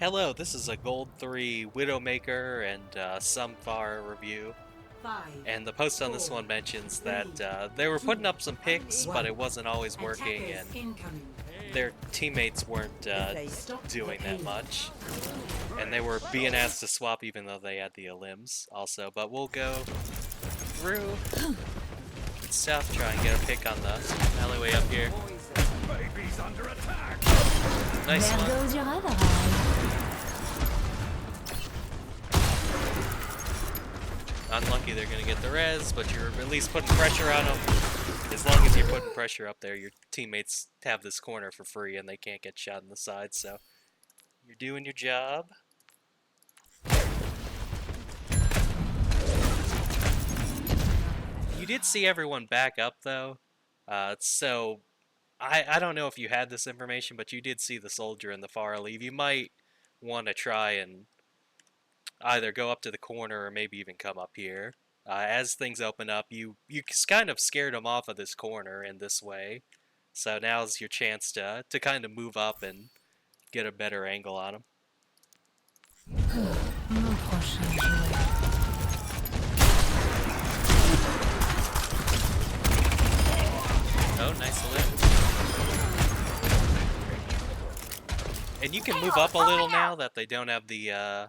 Hello, this is a Gold 3 Widowmaker and Sunfire review. And the post on this one mentions that they were putting up some picks, but it wasn't always working, and their teammates weren't doing that much. And they were being asked to swap even though they had the limbs also. But we'll go through and south, try and get a pick on the alleyway up here. Baby's under attack. Nice There one. goes your other eye. Unlucky they're going to get the res, but you're at least putting pressure on them. As long as you're putting pressure up there, your teammates have this corner for free and they can't get shot in the side, so you're doing your job. You did see everyone back up though, so I don't know if you had this information, but you did see the soldier in the far leave. You might want to try and either go up to the corner or maybe even come up here. As things open up, you kind of scared them off of this corner in this way. So now's your chance to kind of move up and get a better angle on them. Mon prochain jouet. Oh, nice lift. And you can move up a little now that they don't have the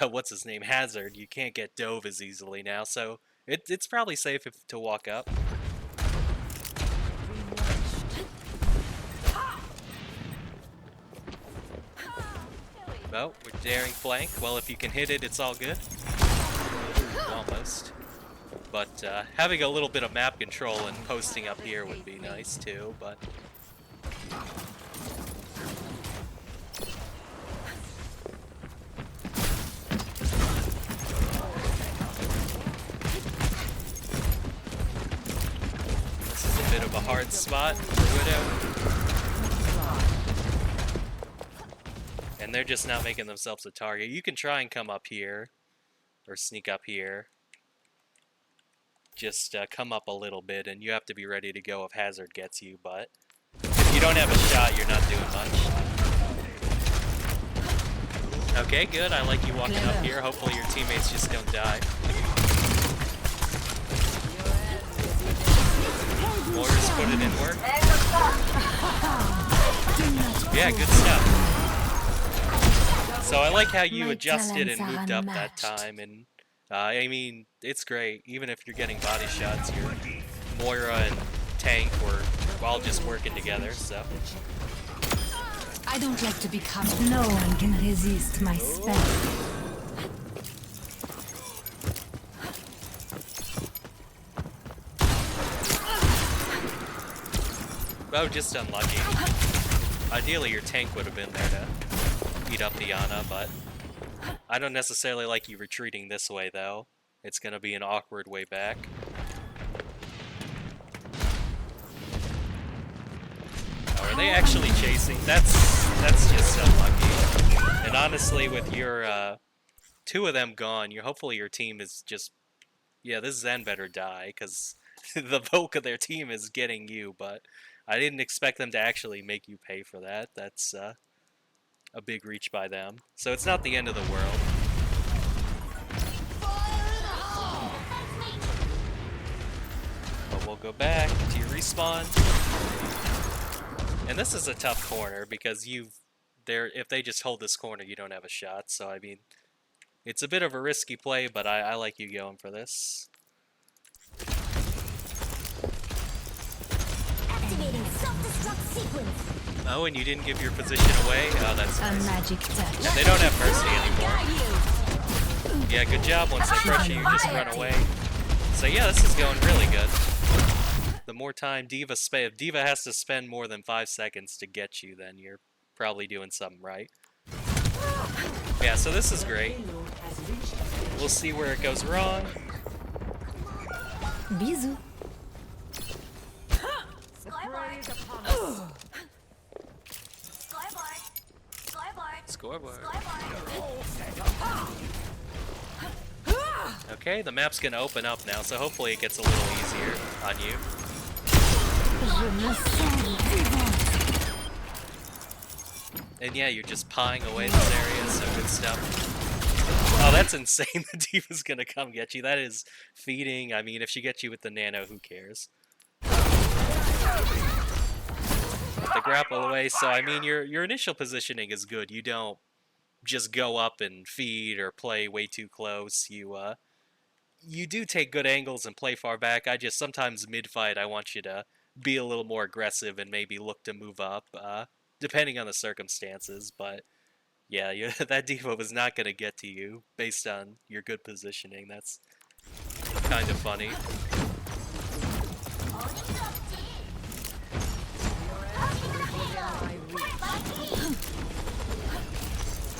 what's his name, Hazard. You can't get dove as easily now, so it's probably safe to walk up. Oh, we're daring flank. Well, if you can hit it, it's all good. Almost. But having a little bit of map control and posting up here would be nice too, but... This is a bit of a hard spot for Widow. And they're just not making themselves a target. You can try and come up here, or sneak up here. Just come up a little bit, and you have to be ready to go if Hazard gets you, but if you don't have a shot, you're not doing much. Okay, good. I like you walking up here. Hopefully your teammates just don't die. Mortars put it in work. Yeah, good stuff. So I like how you adjusted and moved up that time, and I mean, it's great. Even if you're getting body shots, your Moira and Tank were all just working together, so. I don't like to be caught. No one can resist my spell. Oh, just unlucky. Ideally, your Tank would have been there to eat up the Ana, but I don't necessarily like you retreating this way, though. It's gonna be an awkward way back. Oh, are they actually chasing? That's just unlucky. And honestly, with your two of them gone, hopefully your team is just... Yeah, this Zen better die, because the bulk of their team is getting you, but I didn't expect them to actually make you pay for that. That's a big reach by them. So it's not the end of the world. But we'll go back to your respawn. And this is a tough corner because if they just hold this corner, you don't have a shot. So I mean, it's a bit of a risky play, but I like you going for this. Activating self-destruct sequence. Oh, and you didn't give your position away? Oh, that's A nice. magic touch. And they don't have mercy anymore. Yeah, good job. Once they pressure you, just run away. So yeah, this is going really good. The more time if Diva has to spend more than 5 seconds to get you, then you're probably doing something right. Yeah, so this is great. We'll see where it goes wrong. Bisous. Scoreboard. Okay, the map's gonna open up now, so hopefully it gets a little easier on you. Je me sens vivante. And yeah, you're just pawing away this area, so good stuff. Oh, that's insane. The D.Va's gonna come get you. That is feeding. I mean, if she gets you with the nano, who cares? The grapple away, so I mean, your initial positioning is good. You don't just go up and feed or play way too close. You do take good angles and play far back. I just sometimes mid-fight I want you to be a little more aggressive and maybe look to move up, depending on the circumstances. But yeah, that D.Va was not going to get to you based on your good positioning. That's kind of funny.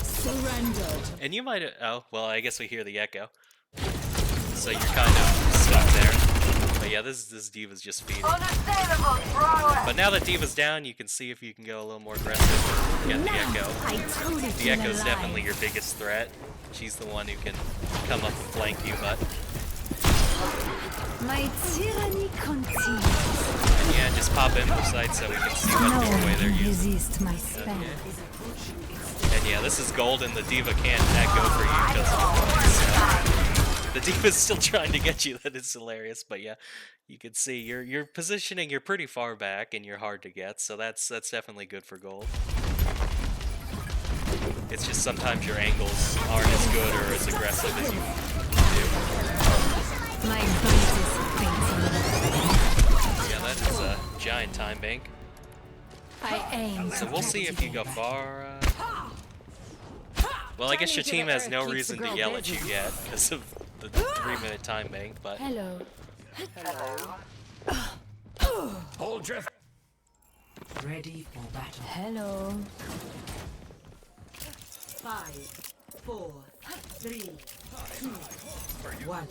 Surrendered. And you might, oh, well, I guess we hear the echo. So you're kind of stuck there. But yeah, this D.Va's just feeding. But now that D.Va's down, you can see if you can go a little more aggressive. Get the echo. The echo's definitely your biggest threat. She's the one who can come up and flank you, but... My tyranny continues. And yeah, just pop in for sight so we can see what doorway they're using. Resist my spell. And yeah, this is golden. The D.Va can't go for you because of the D.Va's still trying to get you. That is hilarious. But yeah, you can see your positioning. You're pretty far back and you're hard to get. So that's definitely good for gold. It's just sometimes your angles aren't as good or as aggressive as you do. My bite is Yeah, that is a giant time bank. I aim. So we'll see if you go far. Well, I guess your team has no reason to yell at you yet because of the 3-minute time bank, but... Hello. Hold your... Ready for battle. Hello. 5, 4, 3, 2, 1.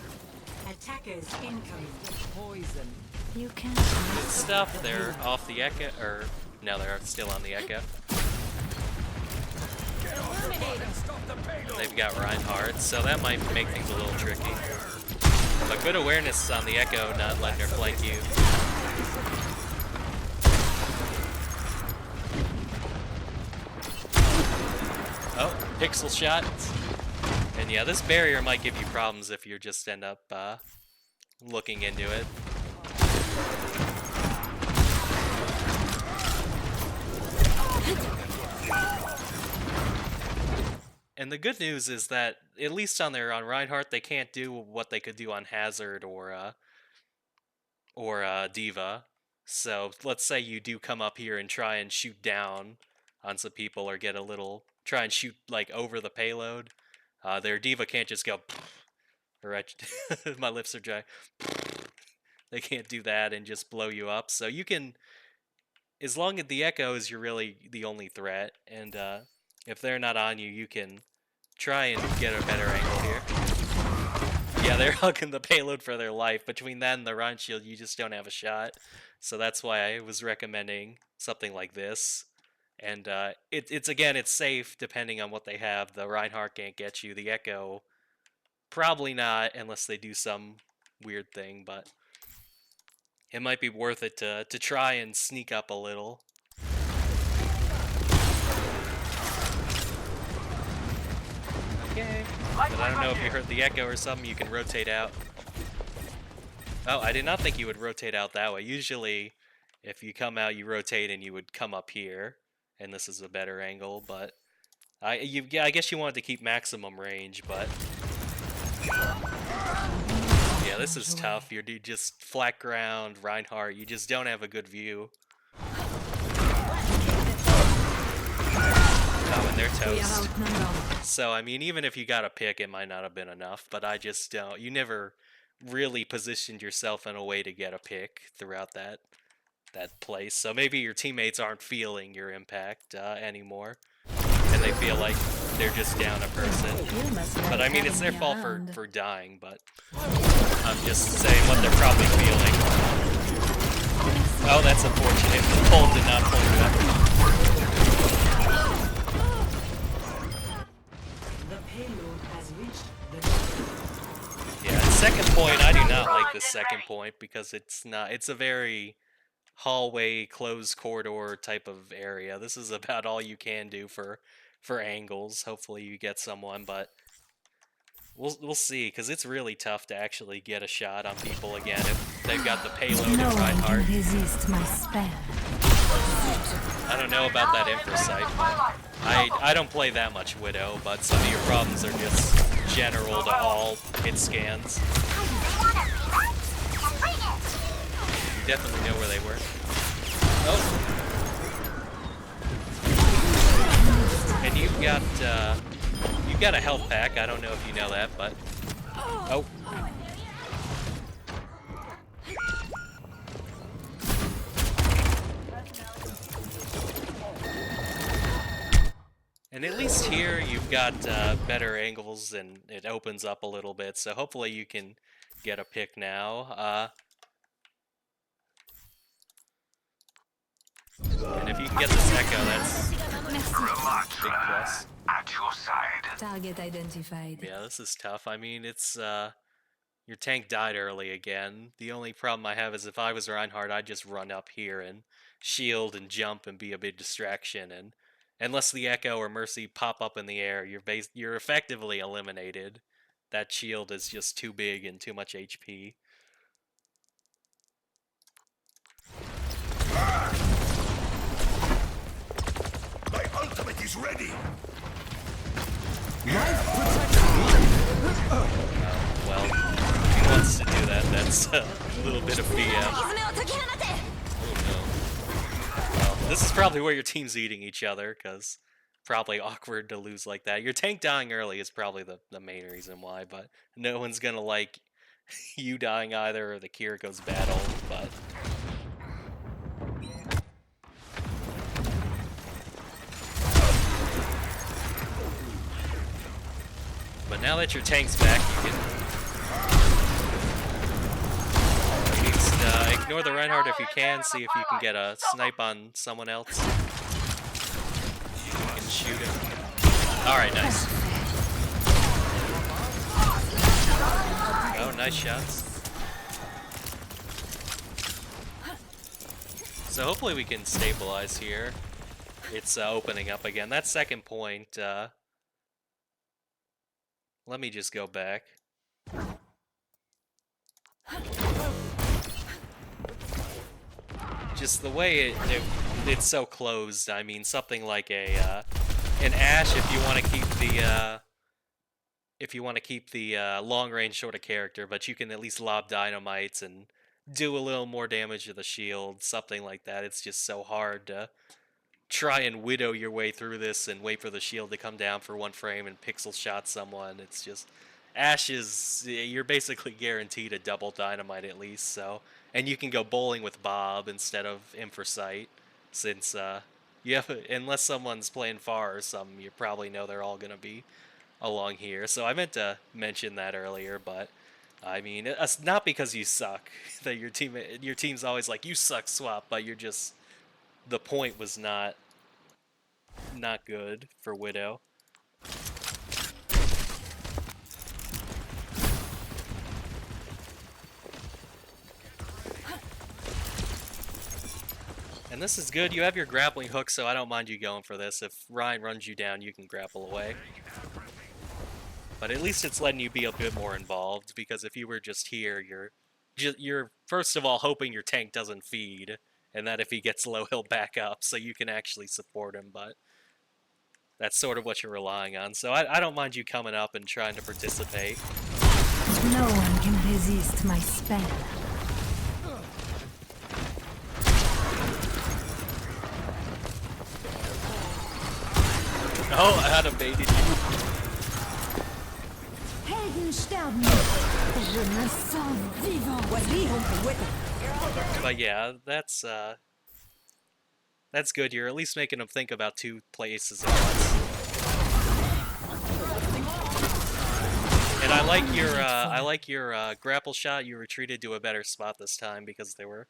Attackers incoming. Poison. You can. Good stuff. They're off the echo, or no, they're still on the echo. They've got Reinhardt, so that might make things a little tricky. But good awareness on the echo, not letting her flank you. Oh, pixel shot. And yeah, this barrier might give you problems if you just end up looking into it. And the good news is that, at least on Reinhardt, they can't do what they could do on Hazard or D.Va. So let's say you do come up here and try and shoot down on some people or get a little, try and shoot like over the payload. Their D.Va can't just go, or my lips are dry. They can't do that and just blow you up. So you can, as long as the echoes, you're really the only threat. And if they're not on you, you can try and get a better angle here. Yeah, they're hugging the payload for their life. Between that and the Rein Shield, you just don't have a shot. So that's why I was recommending something like this. And it's safe depending on what they have. The Reinhardt can't get you. The Echo, probably not unless they do some weird thing. But it might be worth it to try and sneak up a little. Okay. But I don't know if you heard the echo or something, you can rotate out. Oh, I did not think you would rotate out that way. Usually, if you come out, you rotate and you would come up here. And this is a better angle, but... I guess you wanted to keep maximum range, but... Yeah, this is tough. You're just flat ground, Reinhardt. You just don't have a good view. Oh, and they're toast. So, I mean, even if you got a pick, it might not have been enough, but I just don't. You never really positioned yourself in a way to get a pick throughout that place. So maybe your teammates aren't feeling your impact anymore, and they feel like they're just down a person. But I mean, it's their fault for dying, but I'm just saying what they're probably feeling. Oh, that's unfortunate. The pole did not pull you up. Yeah, second point, I do not like the second point because it's a very hallway, closed corridor type of area. This is about all you can do for angles. Hopefully you get someone, but we'll see, because it's really tough to actually get a shot on people again if they've got the payload No in one can Reinhardt. resist my spell. I don't know about that Inversight, but I don't play that much Widow, but some of your problems are just general to all hit scans. You definitely know where they were. Oh! And you've got a health pack. I don't know if you know that, but oh. And at least here you've got better angles and it opens up a little bit, so hopefully you can get a pick now. And if you can get this echo, that's a big plus. At your side. Target identified. Yeah, this is tough. I mean, it's your tank died early again. The only problem I have is if I was Reinhardt, I'd just run up here and shield and jump and be a big distraction, and unless the Echo or Mercy pop up in the air, you're effectively eliminated. That shield is just too big and too much HP. My ultimate is ready. Well, if he wants to do that, that's a little bit of BM. Oh no. Well, this is probably where your team's eating each other, because probably awkward to lose like that. Your tank dying early is probably the main reason why, but no one's gonna like you dying either, or the Kiriko's battle, but... But now that your tank's back, you can at least ignore the Reinhardt if you can, see if you can get a snipe on someone else. You can shoot him. Alright, nice. Oh, nice shots. So hopefully we can stabilize here. It's opening up again. That second point, let me just go back. Just the way it's so closed. I mean, something like an Ashe, if you want to keep the long range sort of character, but you can at least lob dynamites and do a little more damage to the shield, something like that. It's just so hard to try and widow your way through this and wait for the shield to come down for one frame and pixel shot someone. It's just, Ashe is, you're basically guaranteed a double dynamite at least, so, and you can go bowling with Bob instead of Inversight, since unless someone's playing far or something, you probably know they're all gonna be along here. So I meant to mention that earlier, but I mean, it's not because you suck that your team's always like, you suck, swap, but you're just, the point was not good for Widow. And this is good. You have your grappling hook, so I don't mind you going for this. If Rein runs you down, you can grapple away. But at least it's letting you be a bit more involved, because if you were just here, you're first of all hoping your tank doesn't feed, and that if he gets low, he'll back up, so you can actually support him, but that's sort of what you're relying on. So I don't mind you coming up and trying to participate. No one can resist my spell. Oh, I had baited you. Helden sterben nicht. Je me sens vivant. But yeah, that's good. You're at least making them think about two places at once. And I like your grapple shot. You retreated to a better spot this time, because there were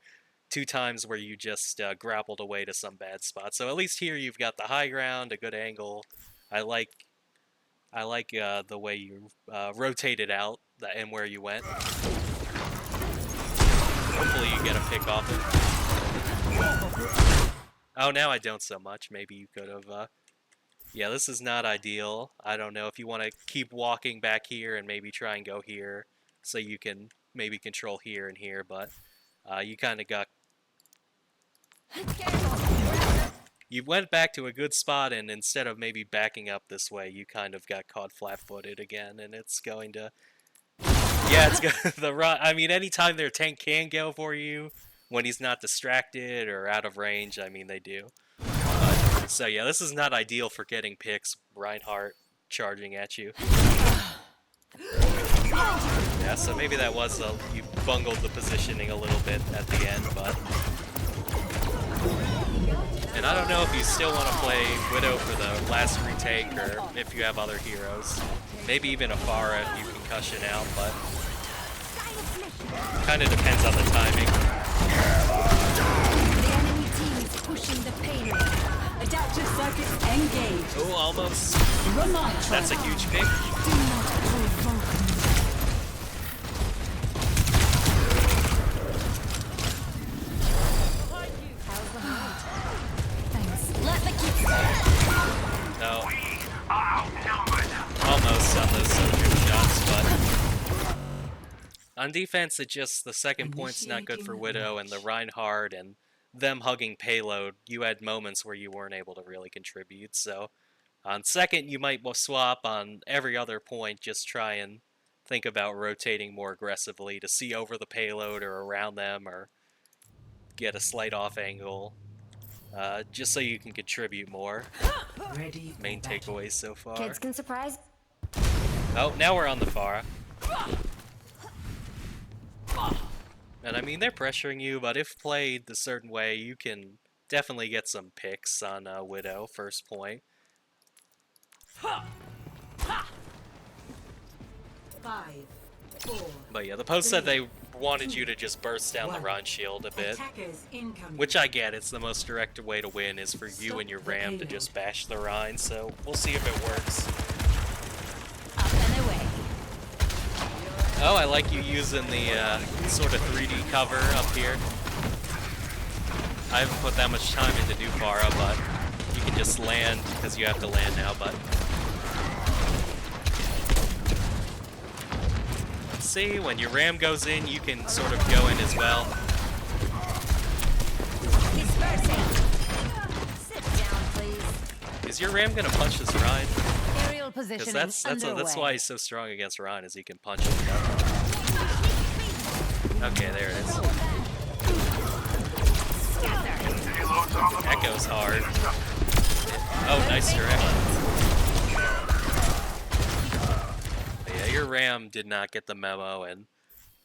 2 times where you just grappled away to some bad spot. So at least here you've got the high ground, a good angle. I like the way you rotated out and where you went. Hopefully you get a pick off it. Oh, now I don't so much. Maybe you could have, yeah, this is not ideal. I don't know if you want to keep walking back here and maybe try and go here so you can maybe control here and here, but you kind of got... You went back to a good spot, and instead of maybe backing up this way, you kind of got caught flat-footed again, and it's going to... Yeah, it's going the run. I mean, anytime their tank can go for you, when he's not distracted or out of range, I mean, they do. So yeah, this is not ideal for getting picks. Reinhardt charging at you. Yeah, so maybe that was you bungled the positioning a little bit at the end, but... And I don't know if you still want to play Widow for the last retake, or if you have other heroes. Maybe even a Pharah if you concussion out, but... Kind of depends on the timing. The enemy team is pushing the payload. Adaptive circuits engaged. Oh, almost. Remind That's a huge pick. Do not provoke me. Thanks. Let the kids. No. Almost on those Sojourn shots, but... On defense, it just, the second point's not good for Widow, and the Reinhardt and them hugging payload, you had moments where you weren't able to really contribute, so on second you might swap. On every other point, just try and think about rotating more aggressively to see over the payload or around them, or get a slight off angle, just so you can contribute more. Main takeaways so far. Kids can surprise. Oh, now we're on the Pharah. And I mean, they're pressuring you, but if played the certain way, you can definitely get some picks on Widow, first point. 5, 4. But yeah, the post said they wanted you to just burst down the Rhine shield a bit. Which I get, it's the most direct way to win is for you and your Ram to just bash the Rhine, so we'll see if it works. Up and away. Oh, I like you using the sort of 3D cover up here. I haven't put that much time into do Pharah, but you can just land, because you have to land now, but... Let's see, when your Ram goes in, you can sort of go in as well. Sit down, please. Is your Ram gonna punch this Rhine? Aerial positioning Because that's why he's so strong against Rhine, is he can punch it. Okay, there it is. Echo's hard. Oh, nice direct. But yeah, your Ram did not get the memo and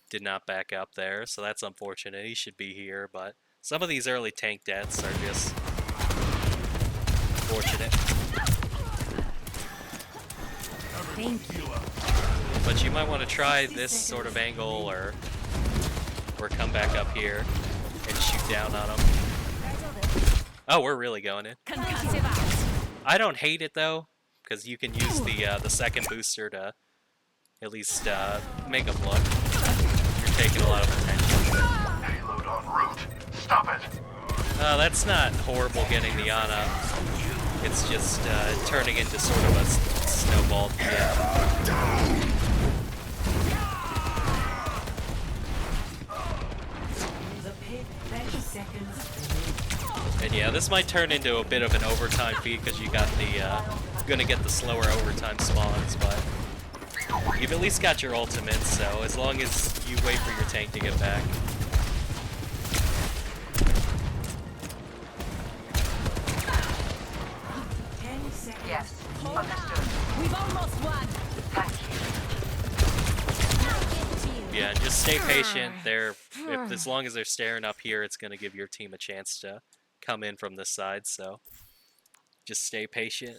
did not back up there, so that's unfortunate. He should be here, but some of these early tank deaths are just fortunate. Thank you. But you might want to try this sort of angle, or come back up here and shoot down on them. Oh, we're really going in. I don't hate it though, because you can use the second booster to at least make them look. You're taking a lot of attention. Payload en route. Stop it. That's not horrible getting the Ana. It's just turning into sort of a snowball. Yeah. And yeah, this might turn into a bit of an overtime feat because you got the gonna get the slower overtime spawns, but you've at least got your ultimate, so as long as you wait for your tank to get back. Yes. We've almost won. Yeah, and just stay patient. As long as they're staring up here, it's gonna give your team a chance to come in from this side, so just stay patient.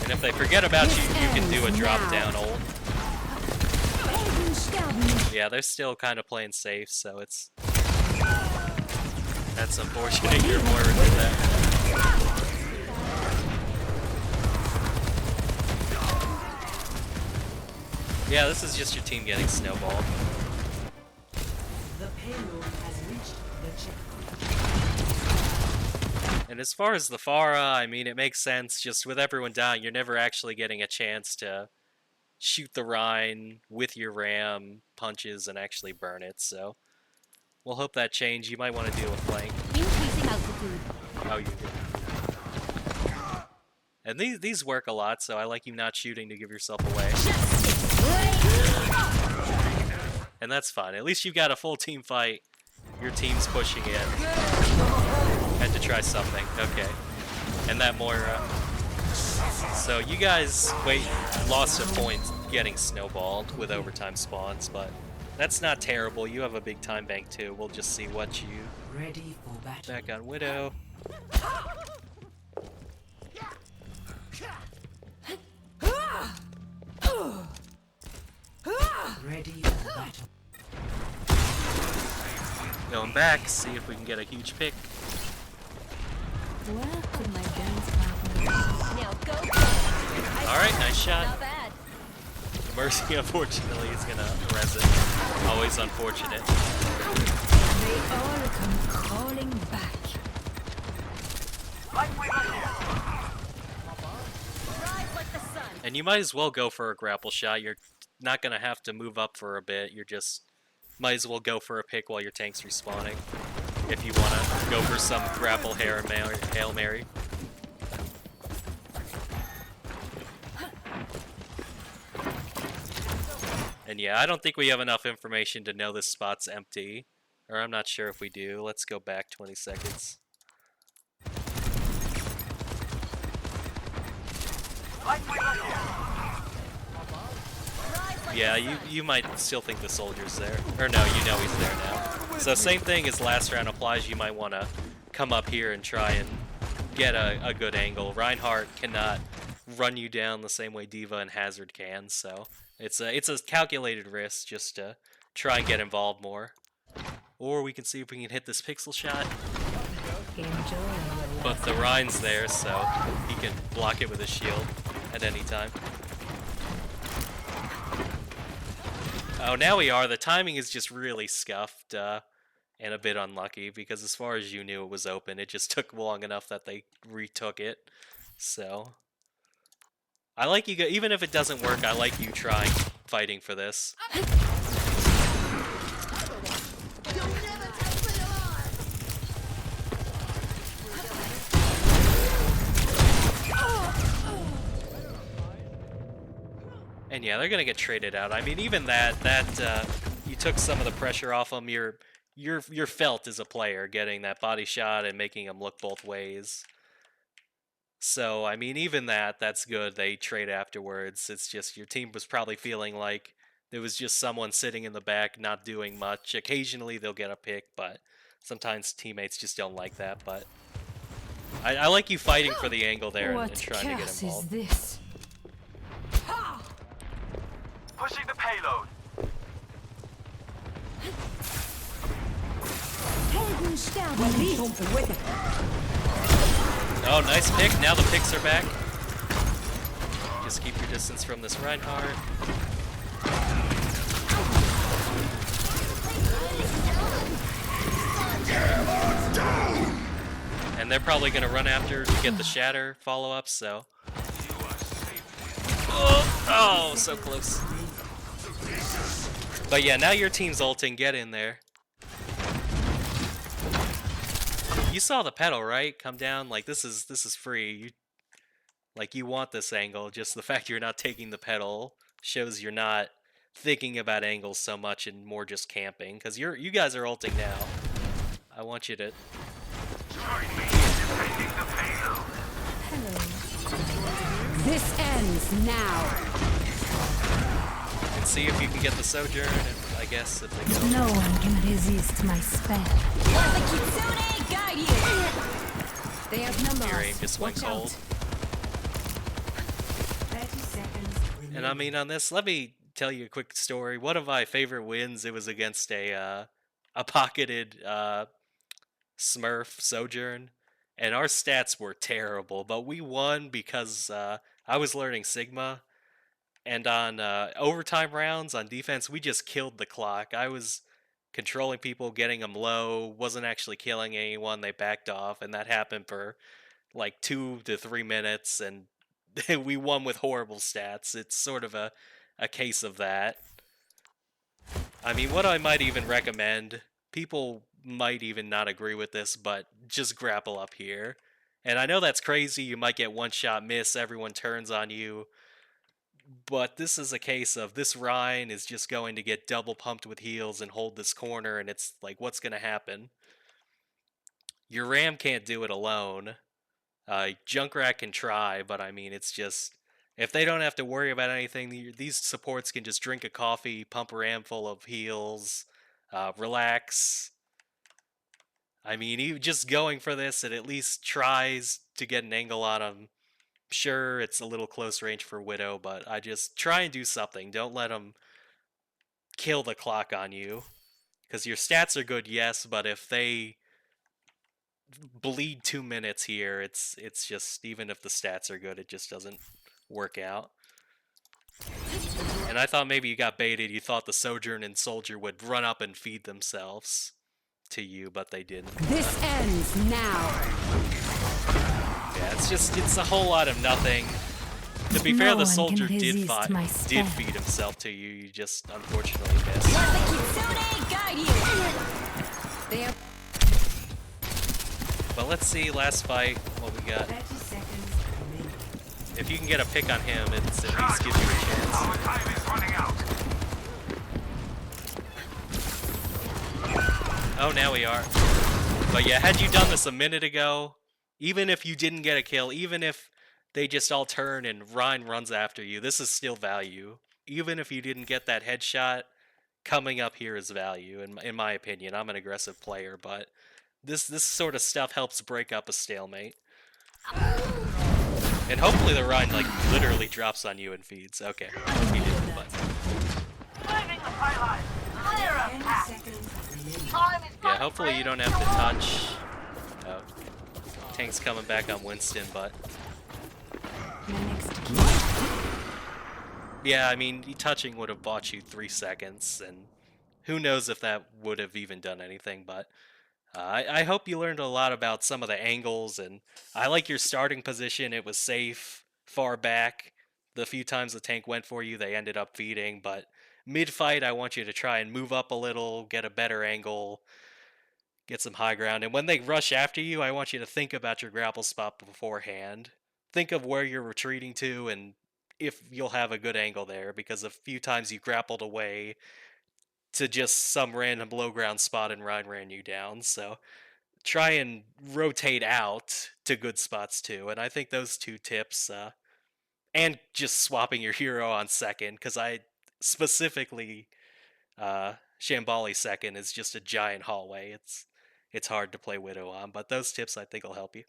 And if they forget about you, you can do a drop down ult. Yeah, they're still kind of playing safe, so that's unfortunate. You're more with that. Yeah, this is just your team getting snowballed. Payload has reached the checkpoint. And as far as the Pharah, I mean, it makes sense. Just with everyone dying, you're never actually getting a chance to shoot the Rhine with your ram punches and actually burn it. So we'll hope that change. You might want to do a flank. Increasing altitude. Oh, you do. And these work a lot, so I like you not shooting to give yourself away. And that's fine. At least you've got a full team fight. Your team's pushing in. Had to try something. Okay. And that Moira. So you guys lost a point getting snowballed with overtime spawns, but that's not terrible. You have a big time bank too. We'll just see what you Ready for battle. back on Widow. Ready for battle. Going back, see if we can get a huge pick. Where could my dance partner? Now go. Alright, nice shot. Not bad. Mercy, unfortunately, is gonna res it. Always unfortunate. They all come crawling back. Rise like the sun. And you might as well go for a grapple shot. You're not gonna have to move up for a bit. You're just might as well go for a pick while your tank's respawning. If you wanna go for some grapple Hail Mary. And yeah, I don't think we have enough information to know this spot's empty. Or I'm not sure if we do. Let's go back 20 seconds. Yeah, you might still think the soldier's there. Or no, you know he's there now. So same thing as last round applies. You might want to come up here and try and get a good angle. Reinhardt cannot run you down the same way D.Va and Hazard can, so it's a calculated risk just to try and get involved more. Or we can see if we can hit this pixel shot. Enjoy. But the Rhine's there, so he can block it with his shield at any time. Oh, now we are. The timing is just really scuffed and a bit unlucky because as far as you knew it was open, it just took long enough that they retook it. So I like you, even if it doesn't work, I like you trying fighting for this. And yeah, they're gonna get traded out. I mean, even that you took some of the pressure off them. You're felt as a player getting that body shot and making them look both ways. So I mean, even that's good. They trade afterwards. It's just your team was probably feeling like there was just someone sitting in the back not doing much. Occasionally they'll get a pick, but sometimes teammates just don't like that. But I like you fighting for the angle there and trying to get involved. What is this? Pushing the payload. Oh, nice pick. Now the picks are back. Just keep your distance from this Reinhardt. And they're probably going to run after to get the Shatter follow-up, so... Oh, so close. But yeah, now your team's ulting. Get in there. You saw the pedal, right? Come down. Like this is free. You want this angle. Just the fact you're not taking the pedal shows you're not thinking about angles so much and more just camping. Because you guys are ulting now. I want you to. This ends now. And see if you can get the Sojourn. And I guess if they go. No one can resist my spell. Let the Kitsune guide you. They outnumber Your us. aim just went Watch cold. out. 30 seconds remaining. And I mean, on this, let me tell you a quick story. One of my favorite wins, it was against a pocketed Smurf Sojourn, and our stats were terrible, but we won because I was learning Sigma, and on overtime rounds on defense, we just killed the clock. I was controlling people, getting them low, wasn't actually killing anyone. They backed off, and that happened for like 2 to 3 minutes, and we won with horrible stats. It's sort of a case of that. I mean, what I might even recommend, people might even not agree with this, but just grapple up here. And I know that's crazy, you might get one shot miss, everyone turns on you, but this is a case of this Rein is just going to get double pumped with heals and hold this corner, and it's like, what's going to happen? Your Ram can't do it alone. Junkrat can try, but I mean, it's just, if they don't have to worry about anything, these supports can just drink a coffee, pump a Ram full of heals, relax. I mean, even just going for this, it at least tries to get an angle on him. Sure, it's a little close range for Widow, but I just try and do something. Don't let him kill the clock on you. Because your stats are good, yes, but if they bleed 2 minutes here, it's just, even if the stats are good, it just doesn't work out. And I thought maybe you got baited. You thought the Sojourn and Soldier would run up and feed themselves to you, but they didn't. This ends now. Yeah, it's a whole lot of nothing. To be fair, the Soldier did feed himself to you. You just unfortunately missed. Let the Kitsune guide you. But let's see, last fight, what we got. 30 seconds remaining. If you can get a pick on him, it's at least gives you a chance. Our time is running out. Oh, now we are. But yeah, had you done this a minute ago, even if you didn't get a kill, even if they just all turn and Rein runs after you, this is still value. Even if you didn't get that headshot, coming up here is value, in my opinion. I'm an aggressive player, but this sort of stuff helps break up a stalemate. And hopefully the Rein, like, literally drops on you and feeds. Okay, he didn't, but... Leaving the payload. Clear a 10 path. seconds remaining. Time is Yeah, hopefully you don't have to touch. Oh, Tank's coming back on Winston, but... Yeah, I mean, touching would have bought you 3 seconds, and who knows if that would have even done anything, but... I hope you learned a lot about some of the angles, and I like your starting position. It was safe, far back. The few times the tank went for you, they ended up feeding, but mid-fight, I want you to try and move up a little, get a better angle, get some high ground, and when they rush after you, I want you to think about your grapple spot beforehand. Think of where you're retreating to, and if you'll have a good angle there, because a few times you grappled away to just some random low ground spot and Rein ran you down, so try and rotate out to good spots too, and I think those 2 tips, and just swapping your hero on second, because I specifically, Shambali second is just a giant hallway, it's hard to play Widow on, but those tips I think will help you.